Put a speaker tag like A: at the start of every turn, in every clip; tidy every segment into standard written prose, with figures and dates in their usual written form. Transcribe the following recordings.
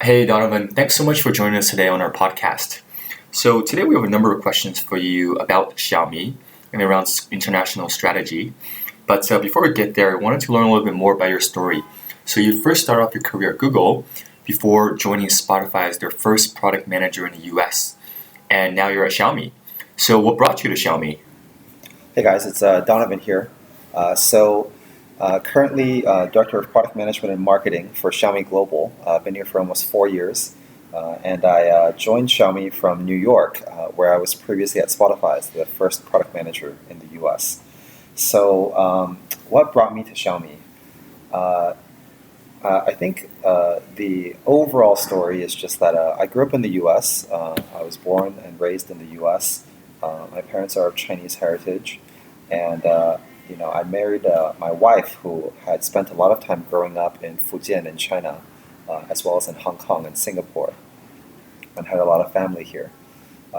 A: Hey Donovan, thanks so much for joining us today on our podcast. So today we have a number of questions for you about Xiaomi and around international strategy. But before we get there, I wanted to learn a little bit more about your story. So you first started off your career at Google before joining Spotify as their first product manager in the US, and now you're at Xiaomi. So what brought you to Xiaomi?
B: Hey guys, it's Donovan here. Currently Director of Product Management and Marketing for Xiaomi Global. I've been here for almost 4 years. And I joined Xiaomi from New York, where I was previously at Spotify as the first product manager in the US. What brought me to Xiaomi? Uh, I think the overall story is just that I grew up in the US. I was born and raised in the US. My parents are of Chinese heritage, and I married my wife, who had spent a lot of time growing up in Fujian in China, as well as in Hong Kong and Singapore, and had a lot of family here.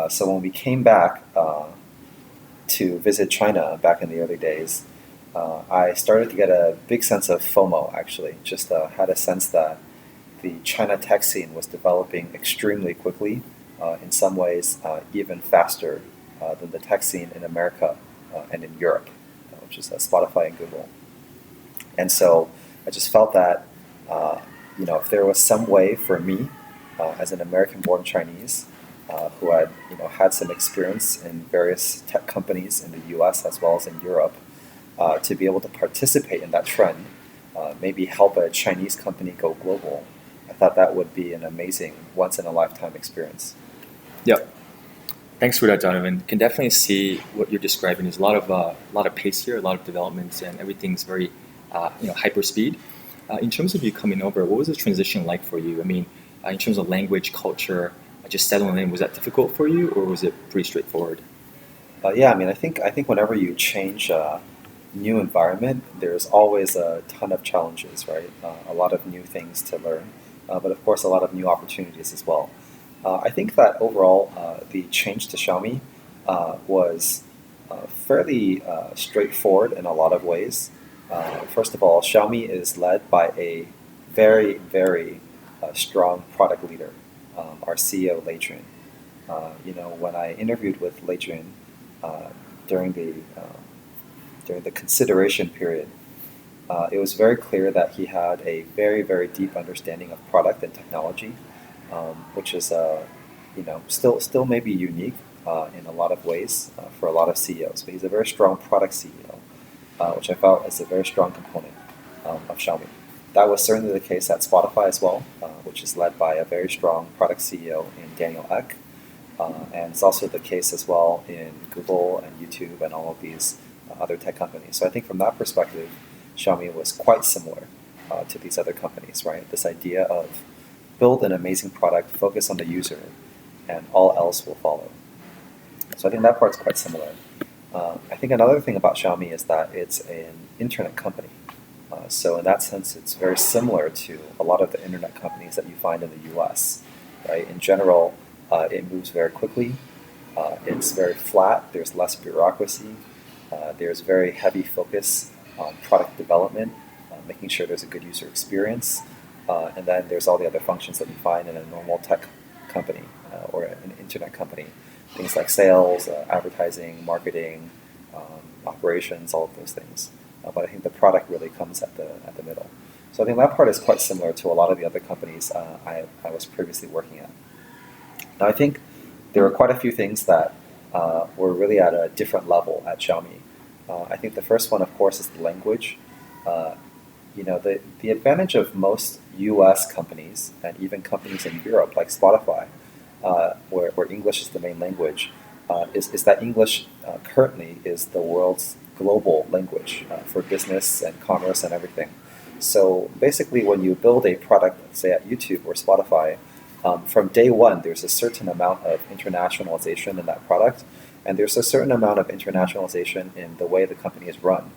B: So when we came back to visit China back in the early days, I started to get a big sense of FOMO. Actually, just had a sense that the China tech scene was developing extremely quickly, in some ways even faster than the tech scene in America and in Europe, which is Spotify and Google. And so I just felt that if there was some way for me, as an American-born Chinese, who had had some experience in various tech companies in the U.S. as well as in Europe, to be able to participate in that trend, maybe help a Chinese company go global, I thought that would be an amazing once-in-a-lifetime experience.
A: Yep. Thanks for that, Donovan. Can definitely see what you're describing. There's a lot of pace here, a lot of developments, and everything's very, hyper speed. In terms of you coming over, what was the transition like for you? I mean, in terms of language, culture, just settling in, was that difficult for you, or was it pretty straightforward?
B: Yeah, I mean, I think whenever you change a new environment, there's always a ton of challenges, right? A lot of new things to learn, but of course, a lot of new opportunities as well. I think that overall, the change to Xiaomi was fairly straightforward in a lot of ways. First of all, Xiaomi is led by a very, very strong product leader, our CEO, Lei Jun. When I interviewed with Lei Jun uh, during the during the consideration period, it was very clear that he had a very, very deep understanding of product and technology, which is still maybe unique in a lot of ways for a lot of CEOs. But he's a very strong product CEO, which I felt is a very strong component of Xiaomi. That was certainly the case at Spotify as well, which is led by a very strong product CEO in Daniel Ek. And it's also the case as well in Google and YouTube and all of these other tech companies. So I think from that perspective, Xiaomi was quite similar to these other companies, right? This idea of build an amazing product, focus on the user, and all else will follow. So I think that part's quite similar. I think another thing about Xiaomi is that it's an internet company. So in that sense, it's very similar to a lot of the internet companies that you find in the US, right? In general, it moves very quickly. It's very flat. There's less bureaucracy. There's very heavy focus on product development, making sure there's a good user experience. And then there's all the other functions that you find in a normal tech company or an internet company. Things like sales, advertising, marketing, operations, all of those things. But I think the product really comes at the middle. So I think that part is quite similar to a lot of the other companies I was previously working at. Now I think there were quite a few things that were really at a different level at Xiaomi. I think the first one, of course, is the language. The advantage of most U.S. companies and even companies in Europe, like Spotify, where English is the main language, is that English currently is the world's global language for business and commerce and everything. So basically, when you build a product, say at YouTube or Spotify, from day one, there's a certain amount of internationalization in that product, and there's a certain amount of internationalization in the way the company is run.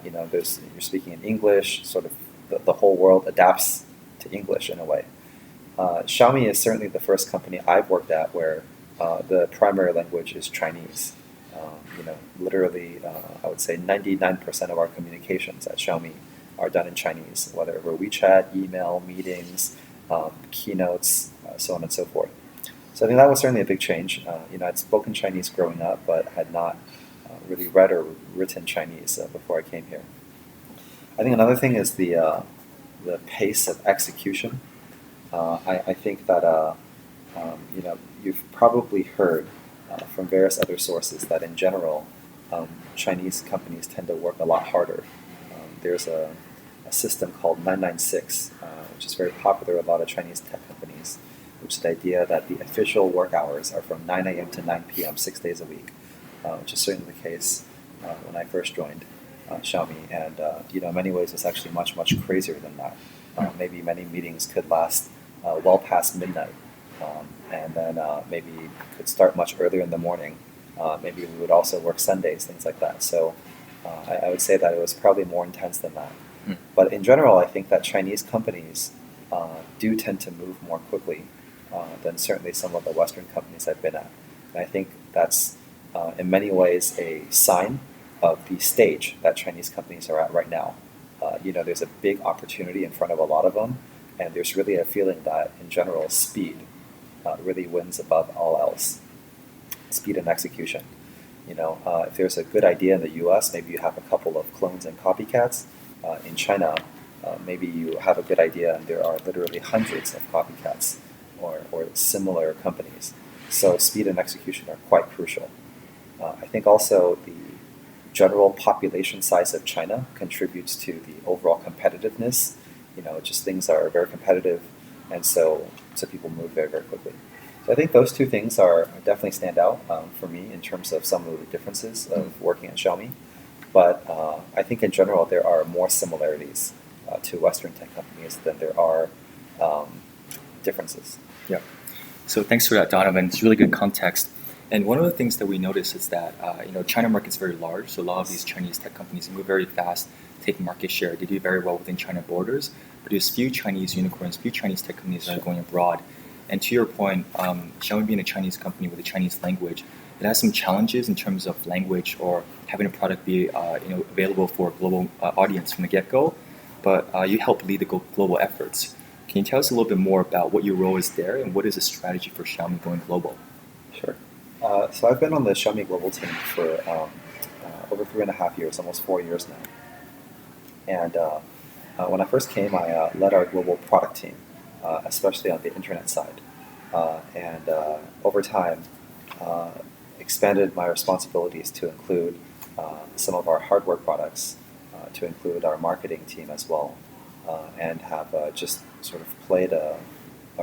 B: You're speaking in English, sort of the whole world adapts to English in a way. Xiaomi is certainly the first company I've worked at where the primary language is Chinese. Literally, I would say 99% of our communications at Xiaomi are done in Chinese, whether over WeChat, email, meetings, keynotes, so on and so forth. So I think that was certainly a big change. I'd spoken Chinese growing up, but had not really read or written Chinese before I came here. I think another thing is the pace of execution. I think that you've probably heard from various other sources that in general, Chinese companies tend to work a lot harder. There's a system called 996, which is very popular with a lot of Chinese tech companies, which is the idea that the official work hours are from 9 a.m. to 9 p.m. 6 days a week, which is certainly the case when I first joined Xiaomi. And in many ways, it's actually much, much crazier than that. Maybe many meetings could last well past midnight, and then maybe could start much earlier in the morning. Maybe we would also work Sundays, things like that. So I would say that it was probably more intense than that. But in general, I think that Chinese companies do tend to move more quickly than certainly some of the Western companies I've been at. And I think that's in many ways a sign of the stage that Chinese companies are at right now. There's a big opportunity in front of a lot of them, and there's really a feeling that, in general, speed really wins above all else. Speed and execution. If there's a good idea in the U.S., maybe you have a couple of clones and copycats. In China, maybe you have a good idea, and there are literally hundreds of copycats or similar companies. So speed and execution are quite crucial. I think also the general population size of China contributes to the overall competitiveness. Just things are very competitive, and so people move very, very quickly. So I think those two things are definitely stand out for me in terms of some of the differences of working at Xiaomi. But I think in general there are more similarities to Western tech companies than there are differences.
A: Yeah. So thanks for that, Donovan. It's really good context. And one of the things that we notice is that China market's very large, so a lot of these Chinese tech companies move very fast, take market share. They do very well within China borders, but there's few Chinese unicorns, few Chinese tech companies that are going abroad. And to your point, Xiaomi being a Chinese company with a Chinese language, it has some challenges in terms of language or having a product be available for a global audience from the get-go. But you help lead the global efforts. Can you tell us a little bit more about what your role is there and what is the strategy for Xiaomi going global?
B: Sure. So I've been on the Xiaomi Global team for over 3.5 years, almost 4 years now. And when I first came, I led our global product team, especially on the internet side. And over time, expanded my responsibilities to include some of our hardware products, to include our marketing team as well, and have just sort of played a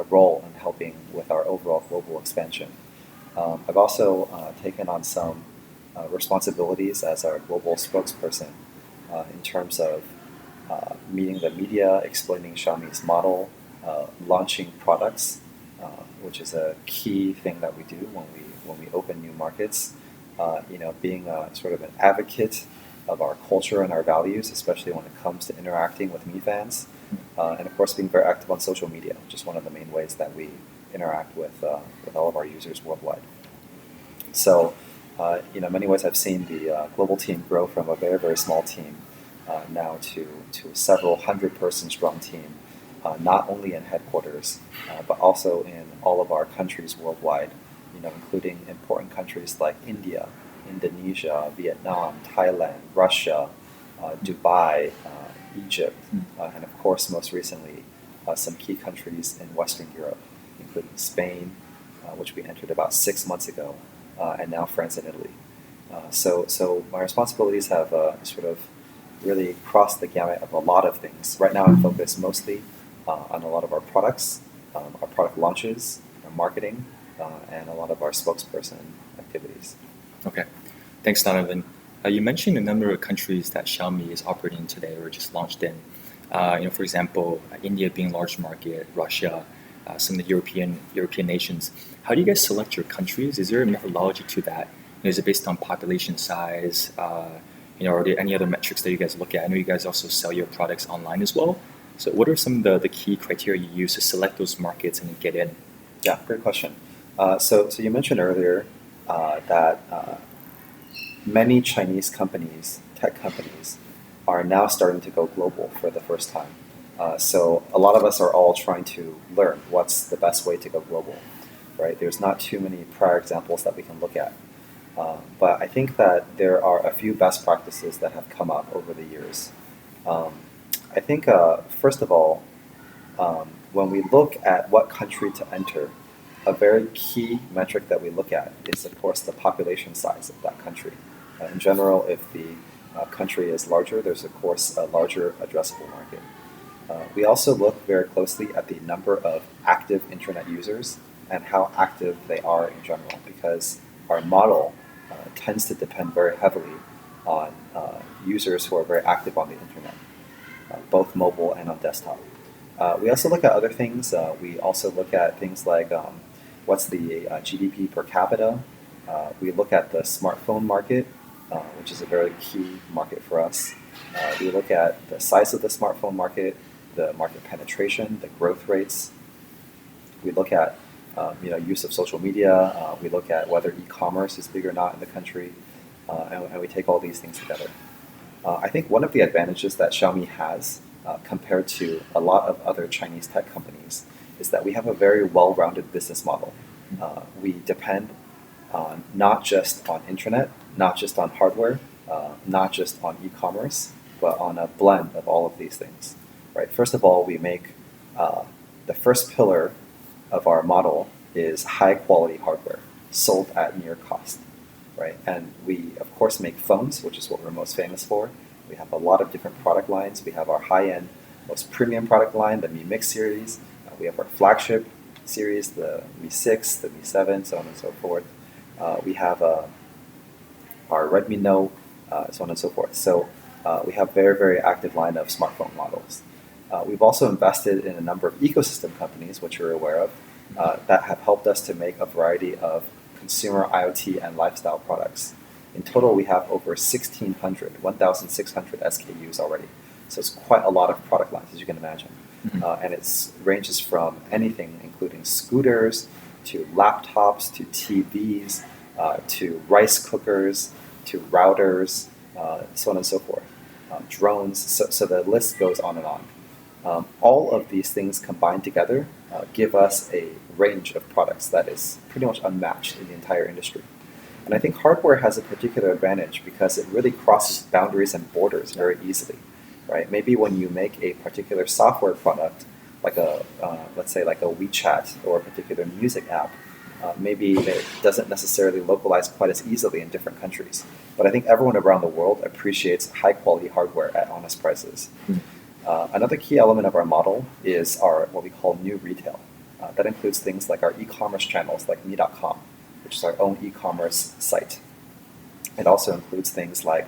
B: role in helping with our overall global expansion. I've also taken on some responsibilities as our global spokesperson in terms of meeting the media, explaining Xiaomi's model, launching products, which is a key thing that we do when we open new markets. Being sort of an advocate of our culture and our values, especially when it comes to interacting with Mi fans, and of course being very active on social media, which is one of the main ways that we interact with all of our users worldwide. So, in many ways, I've seen the global team grow from a very, very small team now to a several hundred-person strong team, not only in headquarters, but also in all of our countries worldwide, including important countries like India, Indonesia, Vietnam, Thailand, Russia, Dubai, Egypt, and of course, most recently, some key countries in Western Europe, including Spain, which we entered about 6 months ago, and now France and Italy. So my responsibilities have sort of really crossed the gamut of a lot of things. Right now I'm focused mostly on a lot of our products, our product launches, our marketing, and a lot of our spokesperson activities.
A: Okay. Thanks, Donovan. You mentioned a number of countries that Xiaomi is operating in today or just launched in. For example, India being a large market, Russia, some of the European nations. How do you guys select your countries? Is there a methodology to that? Is it based on population size? Are there any other metrics that you guys look at? I know you guys also sell your products online as well. So what are some of the key criteria you use to select those markets and get in?
B: Yeah, great question. So you mentioned earlier that many Chinese companies, tech companies, are now starting to go global for the first time. So a lot of us are all trying to learn what's the best way to go global, right? There's not too many prior examples that we can look at. But I think that there are a few best practices that have come up over the years. Um, I think, first of all, when we look at what country to enter, a very key metric that we look at is, of course, the population size of that country. In general, if the country is larger, there's, of course, a larger addressable market. We also look very closely at the number of active internet users and how active they are in general, because our model tends to depend very heavily on users who are very active on the internet, both mobile and on desktop. We also look at other things. We also look at things like what's the GDP per capita. We look at the smartphone market, which is a very key market for us. We look at the size of the smartphone market, the market penetration, the growth rates. We look at use of social media. We look at whether e-commerce is big or not in the country, and we take all these things together. I think one of the advantages that Xiaomi has compared to a lot of other Chinese tech companies is that we have a very well-rounded business model. We depend on not just on internet, not just on hardware, not just on e-commerce, but on a blend of all of these things. Right. First of all, we make the first pillar of our model is high-quality hardware sold at near cost. Right, and we of course make phones, which is what we're most famous for. We have a lot of different product lines. We have our high-end, most premium product line, the Mi Mix series. We have our flagship series, the Mi 6, the Mi 7, so on and so forth. We have our Redmi Note, so on and so forth. So we have very, very active line of smartphone models. We've also invested in a number of ecosystem companies, which you're aware of, that have helped us to make a variety of consumer IoT and lifestyle products. In total, we have over 1,600 SKUs already. So it's quite a lot of product lines, as you can imagine. And it ranges from anything, including scooters, to laptops, to TVs, to rice cookers, to routers, so on and so forth, drones. So the list goes on and on. All of these things combined together give us a range of products that is pretty much unmatched in the entire industry. And I think hardware has a particular advantage because it really crosses boundaries and borders very easily, right? Maybe when you make a particular software product, like let's say like a WeChat or a particular music app, maybe it doesn't necessarily localize quite as easily in different countries. But I think everyone around the world appreciates high-quality hardware at honest prices. Another key element of our model is our what we call new retail. That includes things like our e-commerce channels like Mi.com, which is our own e-commerce site. It also includes things like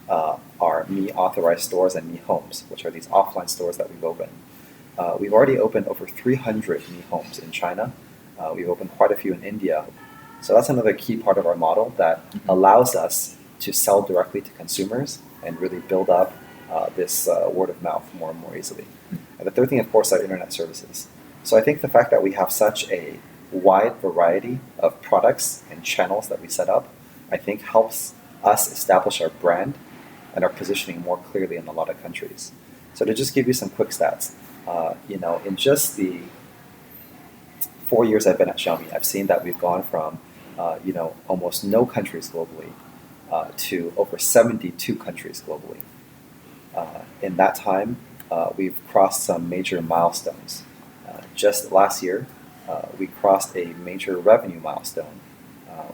B: our Mi authorized stores and Mi homes, which are these offline stores that we've opened. We've already opened over 300 Mi homes in China. We've opened quite a few in India. So that's another key part of our model that allows us to sell directly to consumers and really build up this word of mouth more and more easily. And the third thing, of course, are internet services. So I think the fact that we have such a wide variety of products and channels that we set up, I think helps us establish our brand and our positioning more clearly in a lot of countries. So to just give you some quick stats, in just the 4 years I've been at Xiaomi, I've seen that we've gone from almost no countries globally to over 72 countries globally. In that time, we've crossed some major milestones. Just last year, we crossed a major revenue milestone,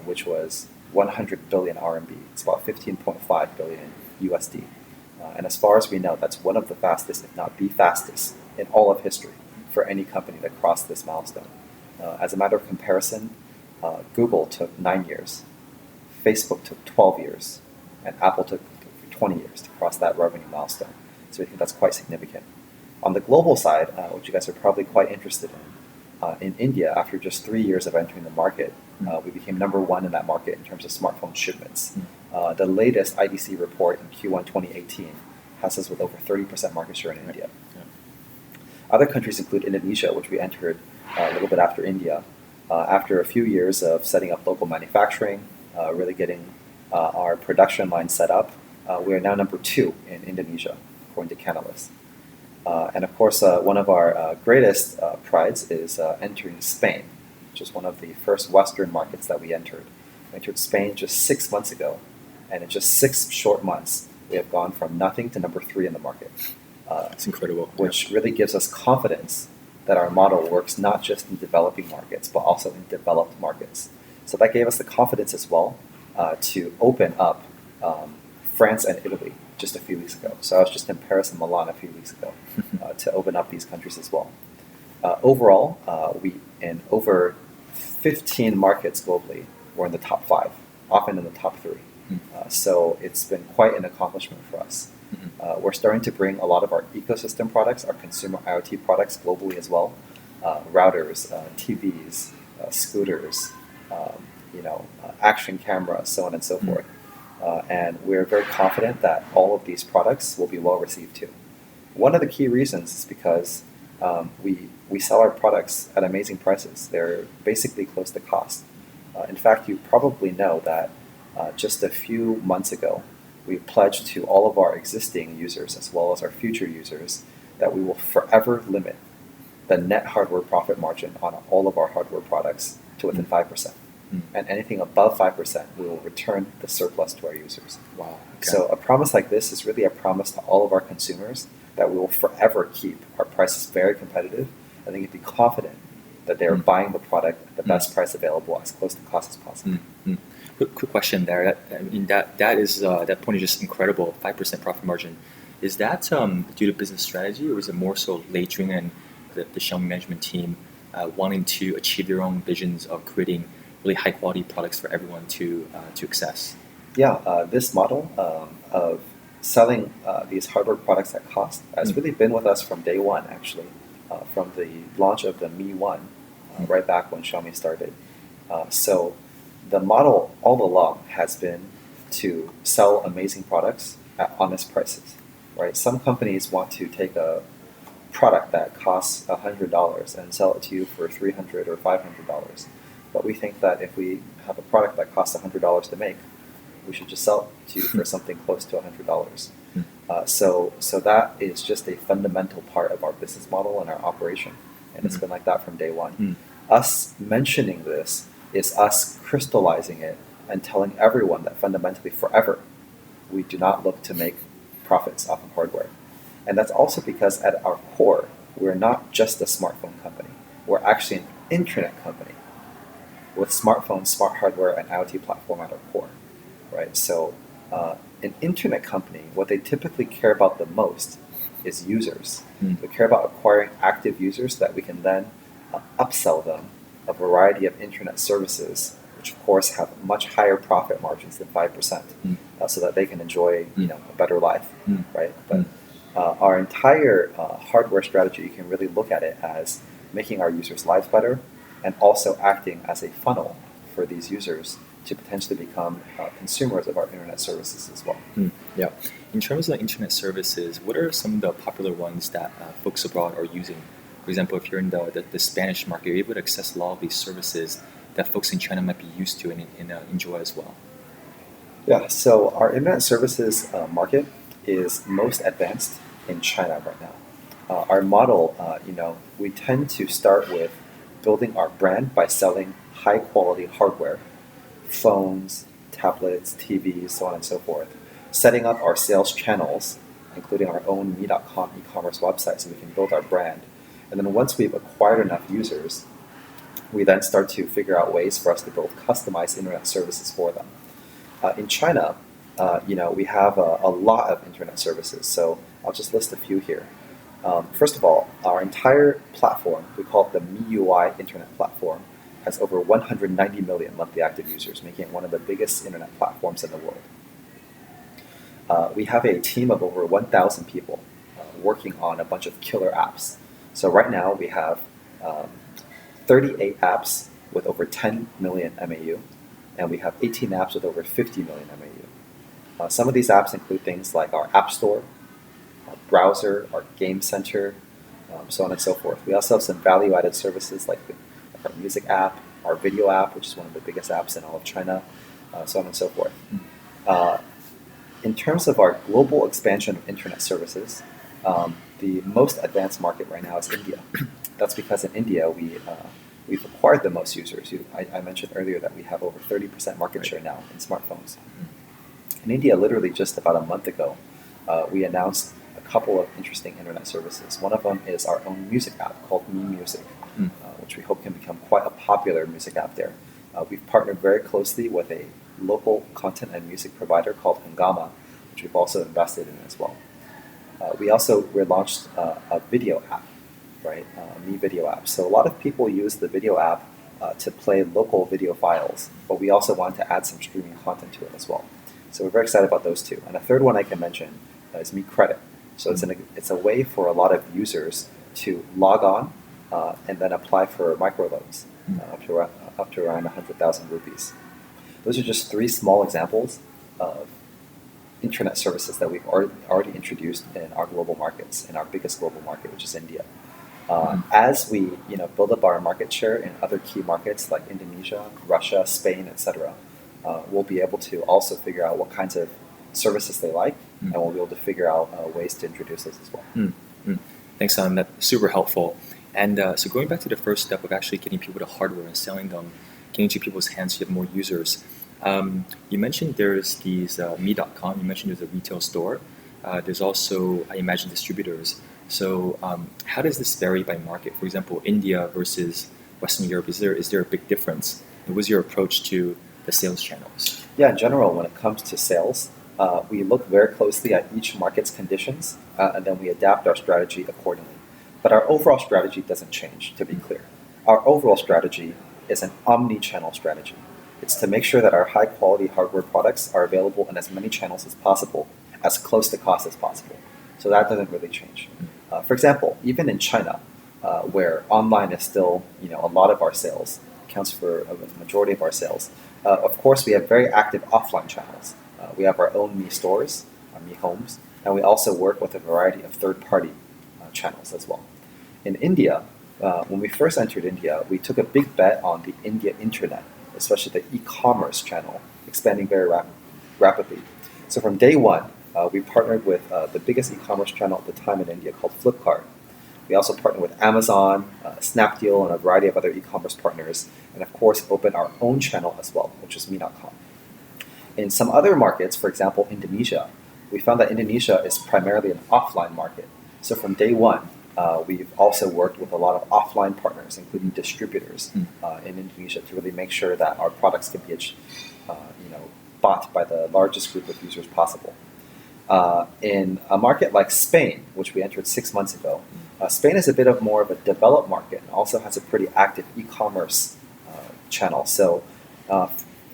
B: which was 100 billion RMB. It's about 15.5 billion USD. And as far as we know, that's one of the fastest, if not the fastest, in all of history for any company that crossed this milestone. As a matter of comparison, Google took 9 years, Facebook took 12 years, and Apple took 20 years to cross that revenue milestone. So we think that's quite significant. On the global side, which you guys are probably quite interested in India, after just 3 years of entering the market, we became number one in that market in terms of smartphone shipments. The latest IDC report in Q1 2018 has us with over 30% market share in India. Other countries include Indonesia, which we entered a little bit after India. After a few years of setting up local manufacturing, really getting our production line set up, we are now number 2 in Indonesia, according to Canalys. And of course, one of our greatest prides is entering Spain, which is one of the first Western markets that we entered. We entered Spain just 6 months ago, and in just 6 short months, we have gone from nothing to number 3 in the market.
A: That's incredible.
B: Which really gives us confidence that our model works not just in developing markets, but also in developed markets. So that gave us the confidence as well to open up France and Italy just a few weeks ago. So I was just in Paris and Milan a few weeks ago to open up these countries as well. Overall, we in over 15 markets globally, we're in the top 5, often in the top 3. So it's been quite an accomplishment for us. We're starting to bring a lot of our ecosystem products, our consumer IoT products globally as well. Routers, TVs, scooters, action cameras, so on and so forth. And we're very confident that all of these products will be well received too. One of the key reasons is because we sell our products at amazing prices. They're basically close to cost. In fact, you probably know that just a few months ago, we pledged to all of our existing users as well as our future users that we will forever limit the net hardware profit margin on all of our hardware products to within 5%. And anything above 5%, we will return the surplus to our users.
A: Wow. Okay.
B: So a promise like this is really a promise to all of our consumers that we will forever keep our prices very competitive, and they can be confident that they are buying the product at the best price available as close to cost as possible.
A: Quick question there. That point is just incredible. 5% profit margin. Is that due to business strategy, or is it more so Lei Jun and the Xiaomi management team wanting to achieve their own visions of creating really high quality products for everyone to access?
B: Yeah, this model of selling these hardware products at cost has really been with us from day one, actually, from the launch of the Mi 1, right back when Xiaomi started. So the model all along has been to sell amazing products at honest prices, right? Some companies want to take a product that costs $100 and sell it to you for $300 or $500. But we think that if we have a product that costs $100 to make, we should just sell it to you for something close to $100. So that is just a fundamental part of our business model and our operation, and it's been like that from day one. Us mentioning this is us crystallizing it and telling everyone that fundamentally forever we do not look to make profits off of hardware. And that's also because at our core, we're not just a smartphone company. We're actually an internet company with smartphones, smart hardware, and IoT platform at our core, right? So an internet company, what they typically care about the most is users. They care about acquiring active users that we can then upsell them a variety of internet services, which of course have much higher profit margins than 5%, so that they can enjoy a better life, right? But our entire hardware strategy, you can really look at it as making our users' lives better and also acting as a funnel for these users to potentially become consumers of our internet services as well.
A: Yeah. In terms of the internet services, what are some of the popular ones that folks abroad are using? For example, if you're in the Spanish market, you're able to access a lot of these services that folks in China might be used to and enjoy as well.
B: Yeah, so our internet services market is most advanced in China right now. Our model, we tend to start with building our brand by selling high quality hardware, phones, tablets, TVs, so on and so forth, setting up our sales channels, including our own mi.com e-commerce website so we can build our brand. And then once we've acquired enough users, we then start to figure out ways for us to build customized internet services for them. In China, we have a lot of internet services, so I'll just list a few here. First of all, our entire platform, we call it the MIUI internet platform, has over 190 million monthly active users, making it one of the biggest internet platforms in the world. We have a team of over 1,000 people working on a bunch of killer apps. So right now we have 38 apps with over 10 million MAU, and we have 18 apps with over 50 million MAU. Some of these apps include things like our App Store, our browser, our Game Center, so on and so forth. We also have some value-added services like our music app, our video app, which is one of the biggest apps in all of China, so on and so forth. In terms of our global expansion of internet services, the most advanced market right now is India. That's because in India we've acquired the most users. I mentioned earlier that we have over 30% market share now in smartphones. In India, literally just about a month ago, we announced a couple of interesting internet services. One of them is our own music app called Mi Music, which we hope can become quite a popular music app there. We've partnered very closely with a local content and music provider called Hungama, which we've also invested in as well. We launched a video app, right? Mi Video app. So a lot of people use the video app to play local video files, but we also want to add some streaming content to it as well. So we're very excited about those two. And a third one I can mention is Mi Credit. So it's a way for a lot of users to log on and then apply for microloans up to around 100,000 rupees. Those are just three small examples of internet services that we've already introduced in our global markets, in our biggest global market, which is India. As we build up our market share in other key markets like Indonesia, Russia, Spain, etc., we'll be able to also figure out what kinds of services they like, and we'll be able to figure out ways to introduce those as well.
A: Thanks, Sam. That's super helpful. And so going back to the first step of actually getting people the hardware and selling them, getting to people's hands, you have more users. You mentioned there's these me.com, you mentioned there's a retail store. There's also, I imagine, distributors. So how does this vary by market? For example, India versus Western Europe, is there a big difference? What was your approach to the sales channels?
B: Yeah, in general, when it comes to sales, we look very closely at each market's conditions, and then we adapt our strategy accordingly. But our overall strategy doesn't change, to be clear. Our overall strategy is an omni-channel strategy. It's to make sure that our high-quality hardware products are available in as many channels as possible, as close to cost as possible. So that doesn't really change. For example, even in China, where online is still a lot of our sales, accounts for a majority of our sales, of course we have very active offline channels. We have our own Mi stores, our Mi homes, and we also work with a variety of third-party channels as well. In India, when we first entered India, we took a big bet on the India internet, especially the e-commerce channel, expanding very rapidly. So from day one, we partnered with the biggest e-commerce channel at the time in India called Flipkart. We also partnered with Amazon, Snapdeal, and a variety of other e-commerce partners, and of course opened our own channel as well, which is Mi.com. In some other markets, for example, Indonesia, we found that Indonesia is primarily an offline market. So from day one, we've also worked with a lot of offline partners, including distributors in Indonesia, to really make sure that our products can be bought by the largest group of users possible. In a market like Spain, which we entered 6 months ago, Spain is a bit of more of a developed market and also has a pretty active e-commerce channel. So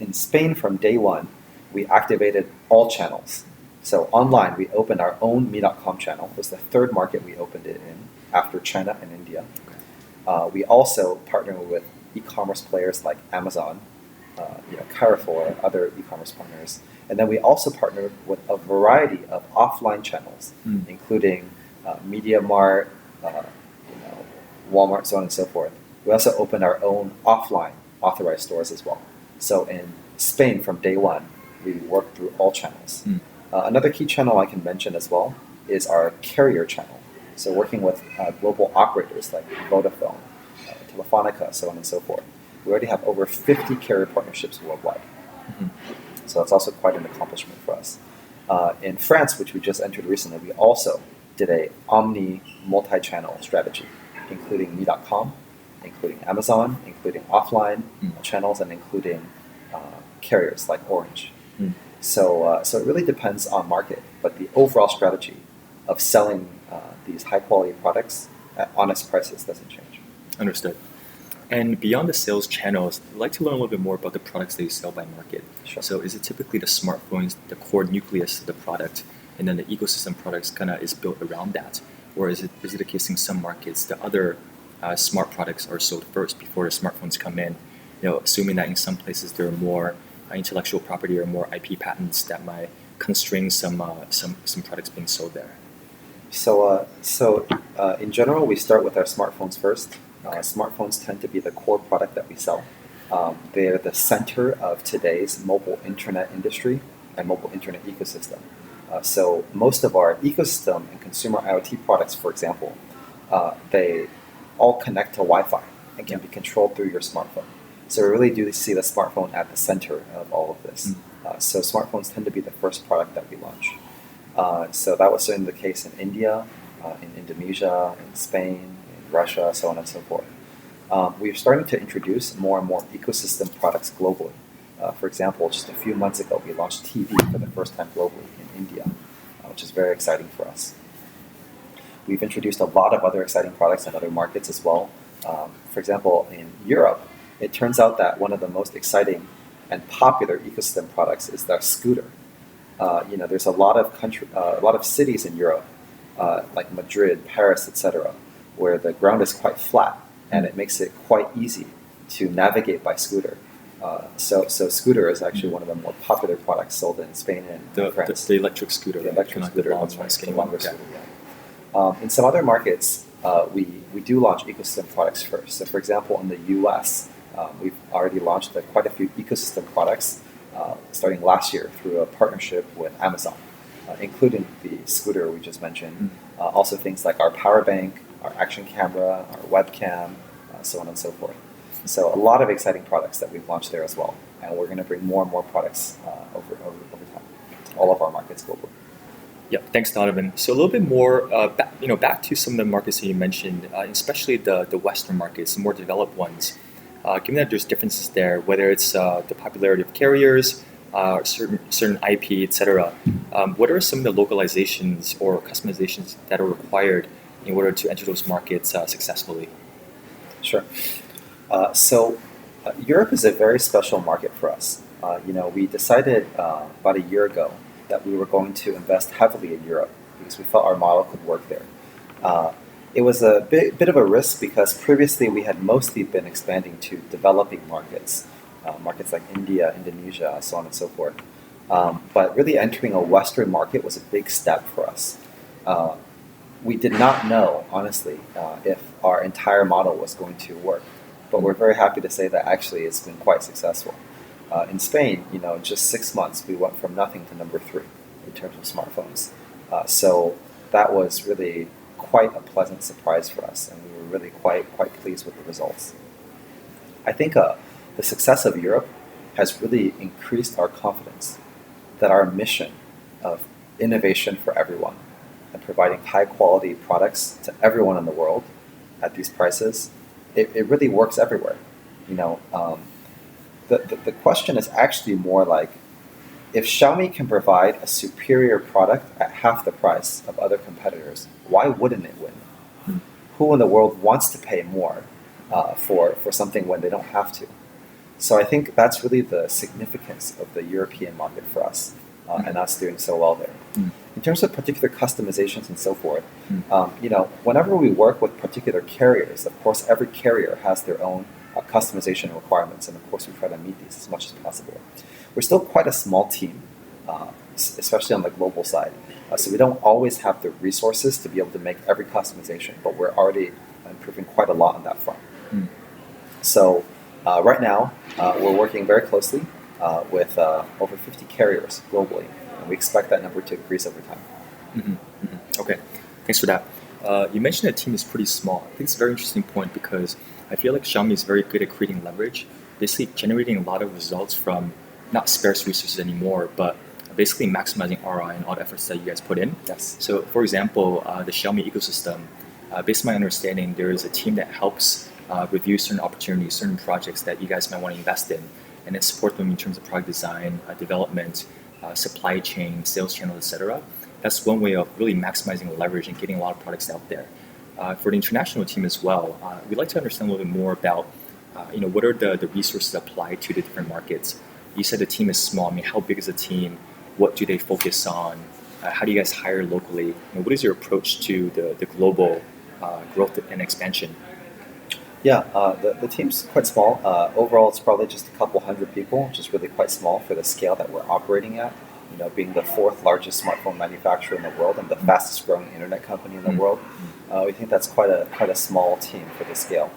B: in Spain from day one, we activated all channels. So online, we opened our own Mi.com channel. It was the third market we opened it in after China and India. We also partnered with e-commerce players like Amazon, Carrefour, other e-commerce partners. And then we also partnered with a variety of offline channels, including MediaMart, Walmart, so on and so forth. We also opened our own offline authorized stores as well. So in Spain, from day one, we worked through all channels. Another key channel I can mention as well is our carrier channel. So working with global operators like Vodafone, Telefonica, so on and so forth. We already have over 50 carrier partnerships worldwide. So that's also quite an accomplishment for us. In France, which we just entered recently, we also did a omni multi-channel strategy, including Mi.com, including Amazon, including offline channels, and including carriers like Orange. So it really depends on market, but the overall strategy of selling these high-quality products at honest prices doesn't change.
A: Understood. And beyond the sales channels, I'd like to learn a little bit more about the products that you sell by market.
B: Sure.
A: So is it typically the smartphones, the core nucleus of the product, and then the ecosystem products kind of is built around that? Or is it the case in some markets the other smart products are sold first before the smartphones come in? Assuming that in some places there are more intellectual property or more IP patents that might constrain some products being sold there.
B: So in general, we start with our smartphones first. Smartphones tend to be the core product that we sell. They're the center of today's mobile internet industry and mobile internet ecosystem. So most of our ecosystem and consumer IoT products, for example, they all connect to Wi-Fi and can be controlled through your smartphone. So we really do see the smartphone at the center of all of this. So smartphones tend to be the first product that we launch. So that was certainly the case in India, in Indonesia, in Spain, in Russia, so on and so forth. We're starting to introduce more and more ecosystem products globally. For example, just a few months ago, we launched TV for the first time globally in India, which is very exciting for us. We've introduced a lot of other exciting products in other markets as well. For example, in Europe, it turns out that one of the most exciting and popular ecosystem products is their scooter. There's a lot of cities in Europe, like Madrid, Paris, etc., where the ground is quite flat, and it makes it quite easy to navigate by scooter. So scooter is actually one of the more popular products sold in Spain and France.
A: The electric scooter.
B: The electric scooter,
A: the
B: that's right. The longer
A: yeah.
B: scooter, yeah. In some other markets, we do launch ecosystem products first. So for example, in the US, we've already launched quite a few ecosystem products starting last year through a partnership with Amazon, including the scooter we just mentioned. Also things like our power bank, our action camera, our webcam, so on and so forth. So a lot of exciting products that we've launched there as well. And we're going to bring more and more products over time to all of our markets globally.
A: Yeah, thanks, Donovan. So a little bit more, back to some of the markets that you mentioned, especially the Western markets, the more developed ones. Given that there's differences there, whether it's the popularity of carriers, certain IP, etc., what are some of the localizations or customizations that are required in order to enter those markets successfully?
B: Sure. So Europe is a very special market for us. We decided about a year ago that we were going to invest heavily in Europe because we felt our model could work there. It was a bit of a risk because previously we had mostly been expanding to developing markets, markets like India, Indonesia, so on and so forth. But really entering a Western market was a big step for us. We did not know, honestly, if our entire model was going to work. But we're very happy to say that actually it's been quite successful. In Spain, in just 6 months, we went from nothing to number 3 in terms of smartphones. So that was really quite a pleasant surprise for us, and we were really quite pleased with the results. I think the success of Europe has really increased our confidence that our mission of innovation for everyone and providing high-quality products to everyone in the world at these prices, it really works everywhere. The question is actually more like, if Xiaomi can provide a superior product at half the price of other competitors, why wouldn't it win? Who in the world wants to pay more for something when they don't have to? So I think that's really the significance of the European market for us, and us doing so well there. In terms of particular customizations and so forth, whenever we work with particular carriers, of course, every carrier has their own customization requirements, and of course we try to meet these as much as possible. We're still quite a small team, especially on the global side, so we don't always have the resources to be able to make every customization, but we're already improving quite a lot on that front. So right now, we're working very closely with over 50 carriers globally, and we expect that number to increase over time.
A: Okay, thanks for that. You mentioned the team is pretty small. I think it's a very interesting point because I feel like Xiaomi is very good at creating leverage, basically generating a lot of results from not scarce resources anymore, but basically maximizing ROI and all the efforts that you guys put in.
B: Yes.
A: So, for example, the Xiaomi ecosystem, based on my understanding, there is a team that helps review certain opportunities, certain projects that you guys might want to invest in, and then support them in terms of product design, development, supply chain, sales channels, etc. That's one way of really maximizing leverage and getting a lot of products out there. For the international team as well, we'd like to understand a little bit more about, what are the resources applied to the different markets. You said the team is small. I mean, how big is the team? What do they focus on? How do you guys hire locally? What is your approach to the global growth and expansion?
B: Yeah, the team's quite small. Overall, it's probably just a couple hundred people, which is really quite small for the scale that we're operating at. Being the 4th largest smartphone manufacturer in the world and the fastest growing internet company in the world, we think that's quite a small team for the scale.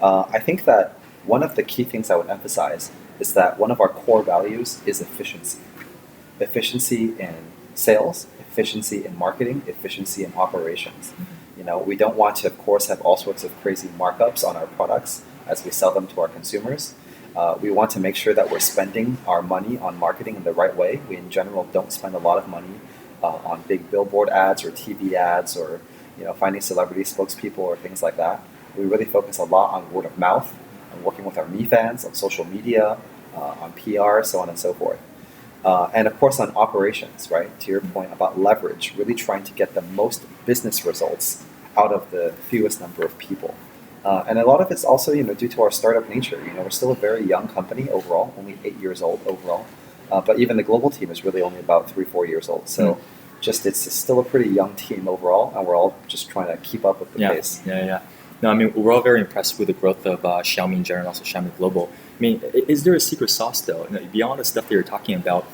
B: I think that one of the key things I would emphasize is that one of our core values is efficiency. Efficiency in sales, efficiency in marketing, efficiency in operations. We don't want to, of course, have all sorts of crazy markups on our products as we sell them to our consumers. We want to make sure that we're spending our money on marketing in the right way. We, in general, don't spend a lot of money on big billboard ads or TV ads or finding celebrity spokespeople or things like that. We really focus a lot on word of mouth, on working with our Mi fans, on social media, on PR, so on and so forth. And of course on operations, right? To your point about leverage, really trying to get the most business results out of the fewest number of people. And a lot of it's also, due to our startup nature. We're still a very young company overall, only 8 years old overall. But even the global team is really only about 3-4 years old. So it's still a pretty young team overall, and we're all just trying to keep up with the pace.
A: Yeah. No, I mean, we're all very impressed with the growth of Xiaomi in general, also Xiaomi Global. I mean, is there a secret sauce though? Beyond the stuff that you're talking about,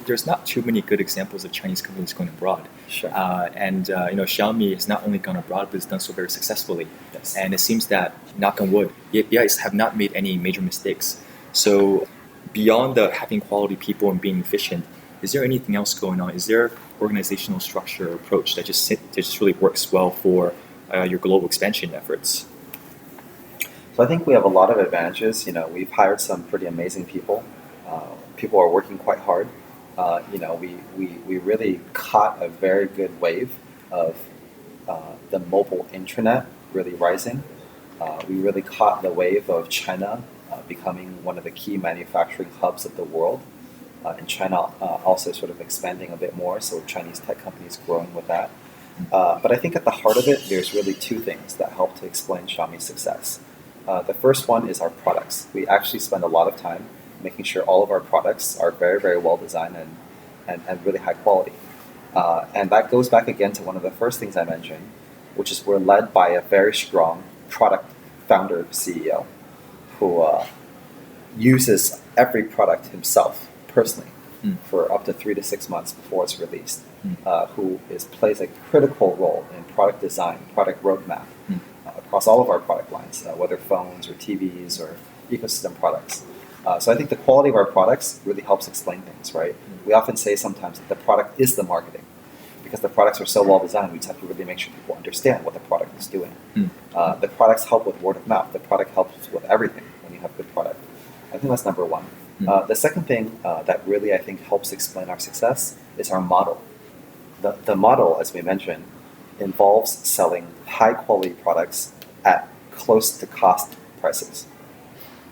A: there's not too many good examples of Chinese companies going abroad.
B: Sure.
A: And Xiaomi has not only gone abroad, but it's done so very successfully.
B: Yes.
A: And it seems that, knock on wood, you guys have not made any major mistakes. So beyond the having quality people and being efficient, is there anything else going on? Is there organizational structure or approach that just really works well for your global expansion efforts?
B: So I think we have a lot of advantages. We've hired some pretty amazing people. People are working quite hard. We really caught a very good wave of the mobile internet really rising. We really caught the wave of China becoming one of the key manufacturing hubs of the world. And China also sort of expanding a bit more, so Chinese tech companies growing with that. But I think at the heart of it, there's really two things that help to explain Xiaomi's success. The first one is our products. We actually spend a lot of time making sure all of our products are very, very well designed and really high quality. And that goes back again to one of the first things I mentioned, which is we're led by a very strong product founder CEO who uses every product himself personally for up to 3 to 6 months before it's released, who plays a critical role in product design, product roadmap across all of our product lines, whether phones or TVs or ecosystem products. So I think the quality of our products really helps explain things, right? We often say sometimes that the product is the marketing. Because the products are so well designed, we just have to really make sure people understand what the product is doing. The products help with word of mouth. The product helps with everything when you have a good product. I think that's number one. The second thing that really I think helps explain our success is our model. The model, as we mentioned, involves selling high quality products at close to cost prices.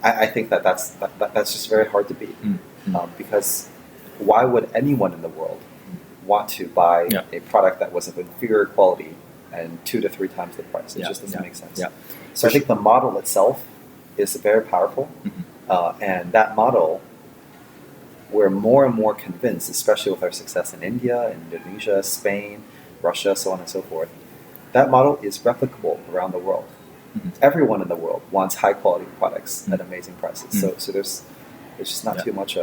B: I think that's just very hard to beat because why would anyone in the world want to buy a product that was of inferior quality and 2 to 3 times the price? It just doesn't make sense. So I think the model itself is very powerful, and that model, we're more and more convinced, especially with our success in India, Indonesia, Spain, Russia, so on and so forth, that model is replicable around the world. Everyone in the world wants high quality products at amazing prices. So there's just not too much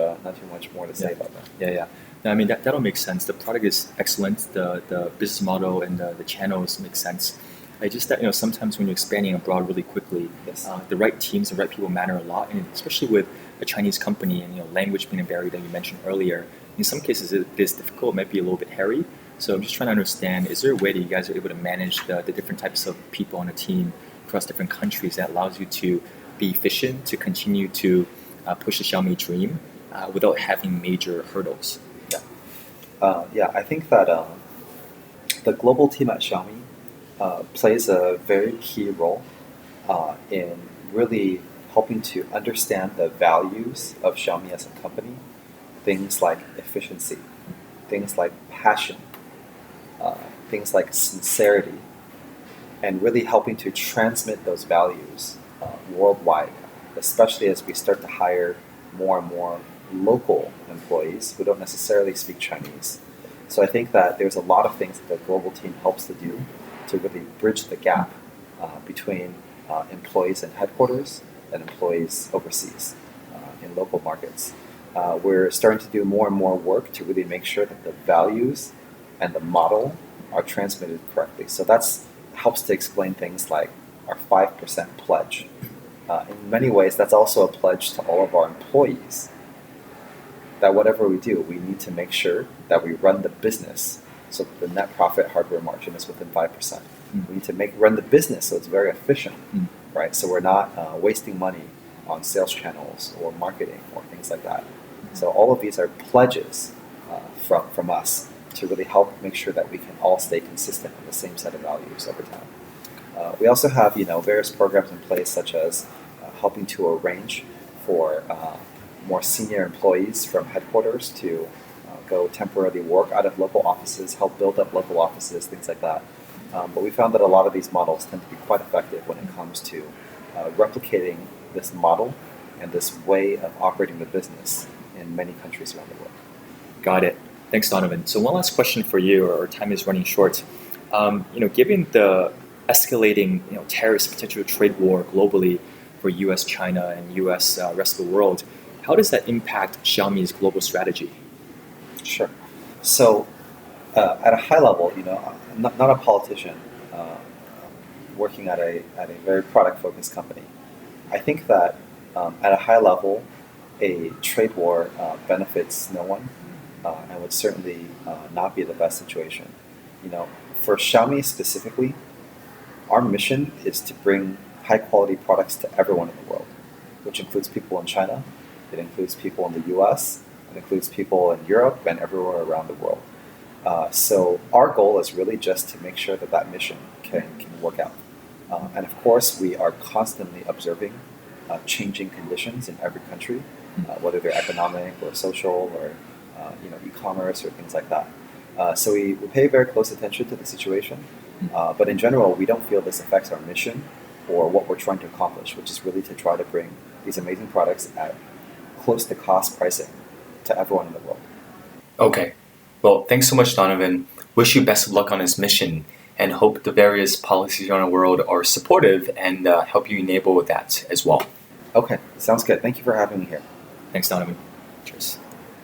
B: more to say about that.
A: No, I mean that'll make sense. The product is excellent. The business model and the channels make sense. It's just that sometimes when you're expanding abroad really quickly, the right teams, the right people matter a lot, and especially with a Chinese company and language being a barrier that you mentioned earlier. In some cases, it is difficult. It might be a little bit hairy. So I'm just trying to understand: is there a way that you guys are able to manage the different types of people on a team across different countries that allows you to be efficient, to continue to push the Xiaomi dream without having major hurdles?
B: I think that the global team at Xiaomi plays a very key role in really helping to understand the values of Xiaomi as a company. Things like efficiency, things like passion, things like sincerity, and really helping to transmit those values worldwide, especially as we start to hire more and more local employees who don't necessarily speak Chinese. So I think that there's a lot of things that the global team helps to do to really bridge the gap between employees in headquarters and employees overseas in local markets. We're starting to do more and more work to really make sure that the values and the model are transmitted correctly. So that's helps to explain things like our 5% pledge. In many ways, that's also a pledge to all of our employees that whatever we do, we need to make sure that we run the business so that the net profit hardware margin is within 5%. We need to run the business so it's very efficient, right? So we're not wasting money on sales channels or marketing or things like that. So all of these are pledges from us to really help make sure that we can all stay consistent on the same set of values over time. We also have various programs in place, such as helping to arrange for more senior employees from headquarters to go temporarily work out of local offices, help build up local offices, things like that. But we found that a lot of these models tend to be quite effective when it comes to replicating this model and this way of operating the business in many countries around the world.
A: Got it. Thanks, Donovan. So one last question for you. Our time is running short. Given the escalating tariffs, potential trade war globally for U.S., China, and U.S. Rest of the world, how does that impact Xiaomi's global strategy?
B: Sure. So at a high level, not a politician, working at a very product-focused company, I think that at a high level, a trade war benefits no one, and would certainly not be the best situation. For Xiaomi specifically, our mission is to bring high-quality products to everyone in the world, which includes people in China, it includes people in the U.S., it includes people in Europe and everywhere around the world. So our goal is really just to make sure that mission can work out. And of course, we are constantly observing changing conditions in every country, whether they're economic or social or e-commerce or things like that. So we pay very close attention to the situation. But in general, we don't feel this affects our mission or what we're trying to accomplish, which is really to try to bring these amazing products at close to cost pricing to everyone in the world.
A: Okay. Well, thanks so much, Donovan. Wish you best of luck on this mission and hope the various policies around the world are supportive and help you enable that as well.
B: Okay, sounds good. Thank you for having me here.
A: Thanks, Donovan. Cheers.